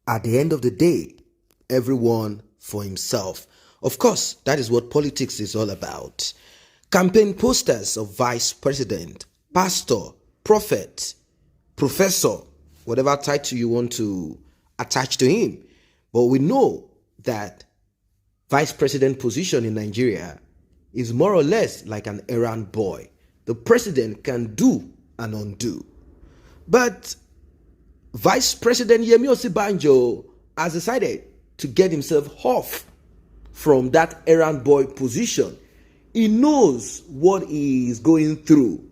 At the end of the day, everyone for himself. Of course, that is what politics is all about. Campaign posters of vice president, pastor, prophet, professor, whatever title you want to attach to him. But we know that vice president position in Nigeria is more or less like an errand boy. The president can do and undo. But Vice President Yemi Osinbajo has decided to get himself off from that errand boy position. He knows what he is going through.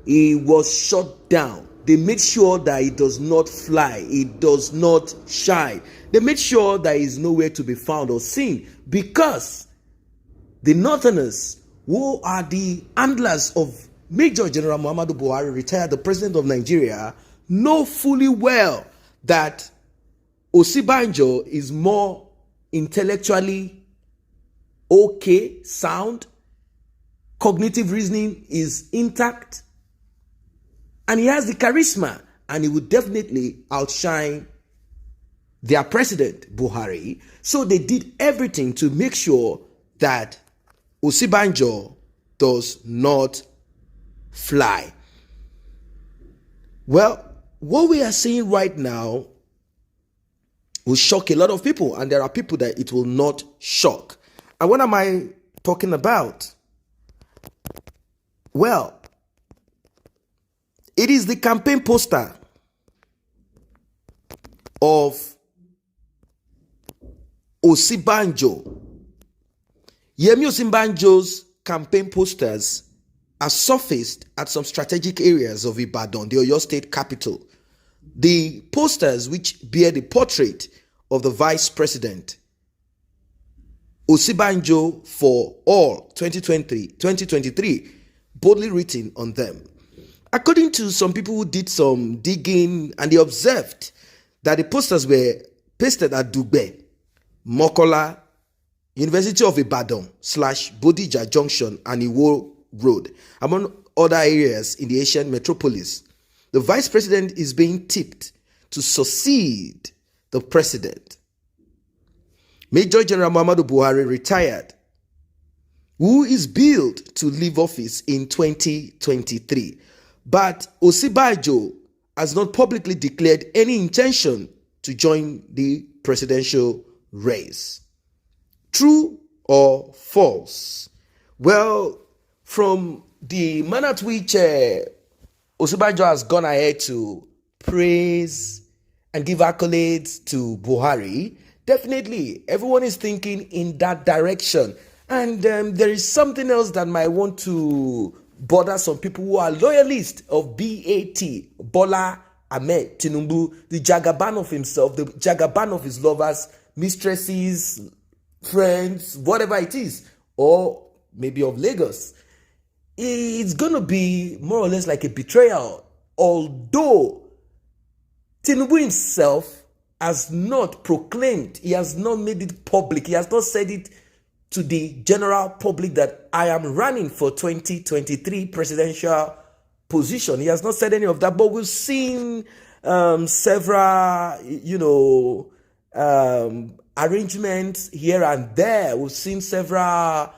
He was shut down. They made sure that he does not fly, he does not shine. They made sure that he is nowhere to be found or seen, because the Northerners, who are the handlers of Major General Muhammadu Buhari, retired, the president of Nigeria, know fully well that Osinbajo is more intellectually okay, sound, cognitive reasoning is intact, and he has the charisma, and he would definitely outshine their president, Buhari. So they did everything to make sure that Osinbajo does not fly. Well, what we are seeing right now will shock a lot of people, and there are people that it will not shock. And what am I talking about? Well, it is the campaign poster of Osinbajo. Yemi Osinbajo's campaign posters are surfaced at some strategic areas of Ibadan, the Oyo State capital. The posters, which bear the portrait of the vice president, Osinbajo for all 2023, boldly written on them. According to some people who did some digging, and they observed that the posters were pasted at Dugbe, Mokola, University of Ibadan / Bodija Junction and Iwo Road, among other areas in the Asian metropolis. The vice president is being tipped to succeed the president. Major General Muhammadu Buhari, retired, who is billed to leave office in 2023. But Osinbajo has not publicly declared any intention to join the presidential race. True or false? Well, from the manner at which Osinbajo has gone ahead to praise and give accolades to Buhari, definitely everyone is thinking in that direction. And there is something else that might want to bother some people who are loyalists of BAT, Bola Ahmed Tinubu, the Jagaban of himself, the Jagaban of his lovers, mistresses, friends, whatever it is, or maybe of Lagos. It's going to be more or less like a betrayal, although Tinubu himself has not proclaimed, he has not made it public, he has not said it to the general public that I am running for 2023 presidential position. He has not said any of that, but we've seen several, arrangements here and there. We've seen several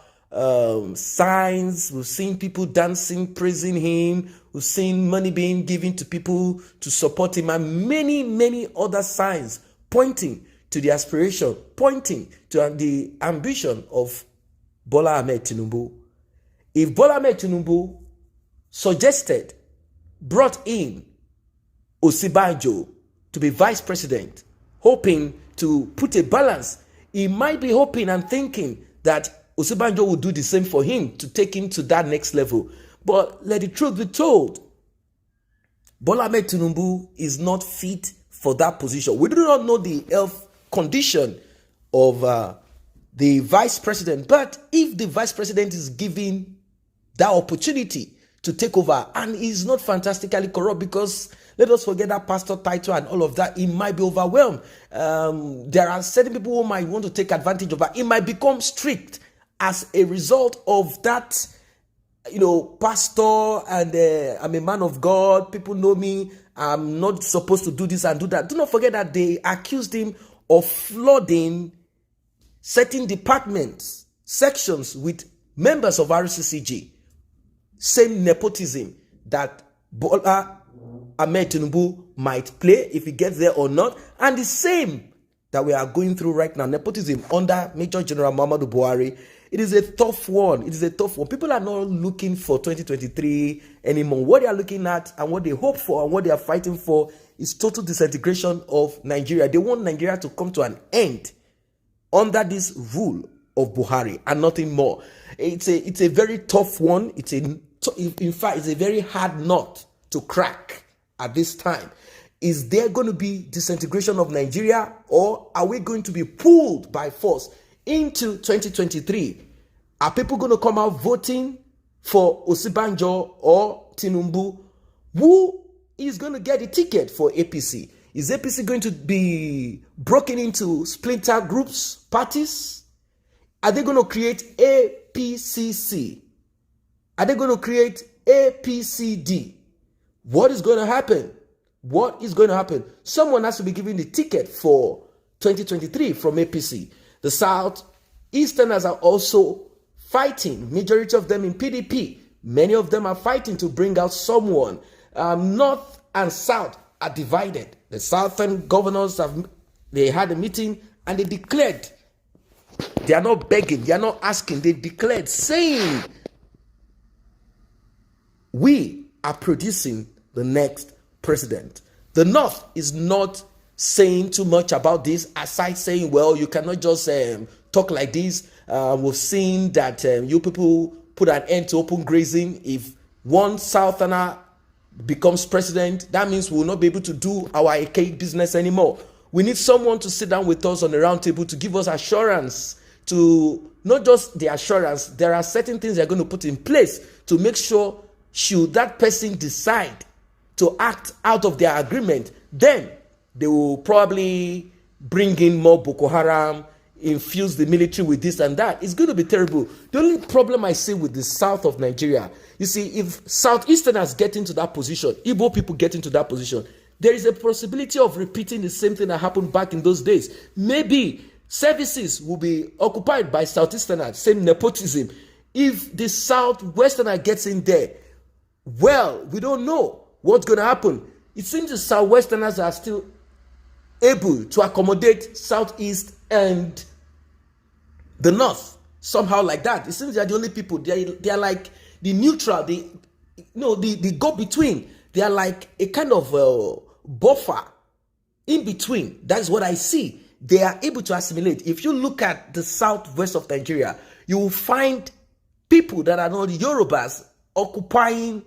signs. We've seen people dancing, praising him. We've seen money being given to people to support him, and many, many other signs pointing to the aspiration, pointing to the ambition of Bola Ahmed Tinubu. If Bola Ahmed Tinubu brought in Osinbajo to be vice president, hoping to put a balance, he might be hoping and thinking that Osinbajo will do the same for him to take him to that next level. But let the truth be told, Bola Ahmed Tinubu is not fit for that position. We do not know the health condition of the vice president, but if the vice president is given that opportunity to take over, and he's not fantastically corrupt, because let us forget that pastor title and all of that, he might be overwhelmed. There are certain people who might want to take advantage of that. He might become strict as a result of that, pastor, and I'm a man of God, people know me, I'm not supposed to do this and do that. Do not forget that they accused him of flooding certain departments, sections with members of RCCG. Same nepotism that Bola Ahmed Tinubu might play if he gets there or not, and the same that we are going through right now, nepotism under Major General Muhammadu Buhari. It is a tough one. It is a tough one. People are not looking for 2023 anymore. What they are looking at and what they hope for and what they are fighting for is total disintegration of Nigeria. They want Nigeria to come to an end under this rule of Buhari and nothing more. It's a very tough one. In fact, it's a very hard nut to crack at this time. Is there going to be disintegration of Nigeria, or are we going to be pulled by force into 2023? Are people going to come out voting for Osinbajo or Tinubu? Who is going to get a ticket for APC? Is APC going to be broken into splinter groups, parties? Are they going to create APCC? Are they going to create APCD? What is going to happen? What is going to happen? Someone has to be given the ticket for 2023 from APC. The Southeasterners are also fighting, majority of them in PDP. Many of them are fighting to bring out someone. North and South are divided. The Southern governors they had a meeting and they declared, they are not begging, they are not asking, they declared saying, we are producing the next president. The North is not saying too much about this, aside saying, well, you cannot just talk like this. We've seen that you people put an end to open grazing. If one Southerner becomes president, that means we will not be able to do our archaic business anymore. We need someone to sit down with us on the round table to give us assurance, to not just the assurance, there are certain things they're going to put in place to make sure, should that person decide to act out of their agreement, then they will probably bring in more Boko Haram, infuse the military with this and that. It's going to be terrible. The only problem I see with the south of Nigeria, you see, if Southeasterners get into that position, Igbo people get into that position, there is a possibility of repeating the same thing that happened back in those days. Maybe services will be occupied by Southeasterners, same nepotism. If the Southwesterner gets in there, well, we don't know what's going to happen. It seems the Southwesterners are still able to accommodate Southeast and the North somehow like that. It seems they're the only people. They are like the neutral, the go-between. They are like a kind of buffer in between. That's what I see. They are able to assimilate. If you look at the southwest of Nigeria, you will find people that are not Yorubas occupying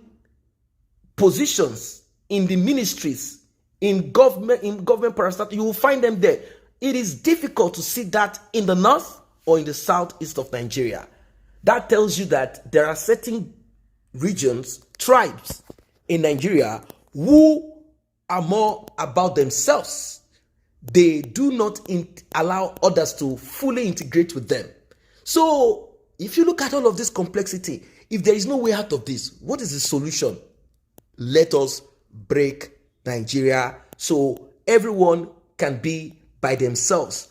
positions in the ministries, in government parastatal. You will find them there. It is difficult to see that in the north or in the southeast of Nigeria. That tells you that there are certain regions, tribes in Nigeria who are more about themselves. They do not allow others to fully integrate with them. So if you look at all of this complexity, if there is no way out of this, what is the solution? Let us break Nigeria so everyone can be by themselves.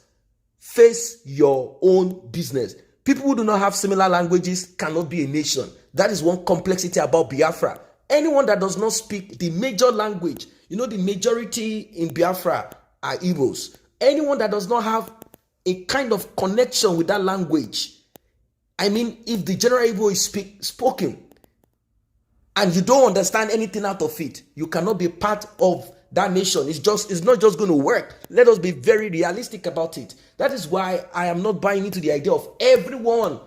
Face your own business. People who do not have similar languages cannot be a nation. That is one complexity about Biafra. Anyone that does not speak the major language, the majority in Biafra are Igbos. Anyone that does not have a kind of connection with that language, I mean, if the general Igbo is spoken and you don't understand anything out of it, you cannot be part of that nation. It's not just going to work. Let us be very realistic about it. That is why I am not buying into the idea of everyone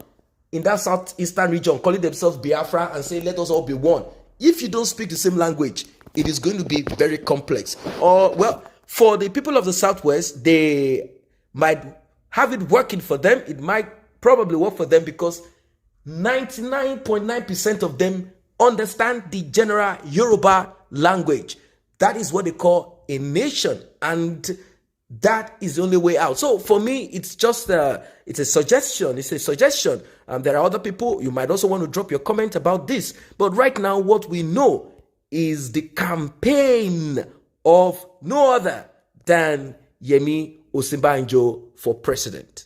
in that southeastern region calling themselves Biafra and saying, let us all be one. If you don't speak the same language, it is going to be very complex. For the people of the southwest, they might have it working for them. It might probably work for them because 99.9% of them understand the general Yoruba language. That is what they call a nation, and that is the only way out. So for me, it's just it's a suggestion. It's a suggestion. There are other people. You might also want to drop your comment about this. But right now, what we know is the campaign of no other than Yemi Osinbajo for president.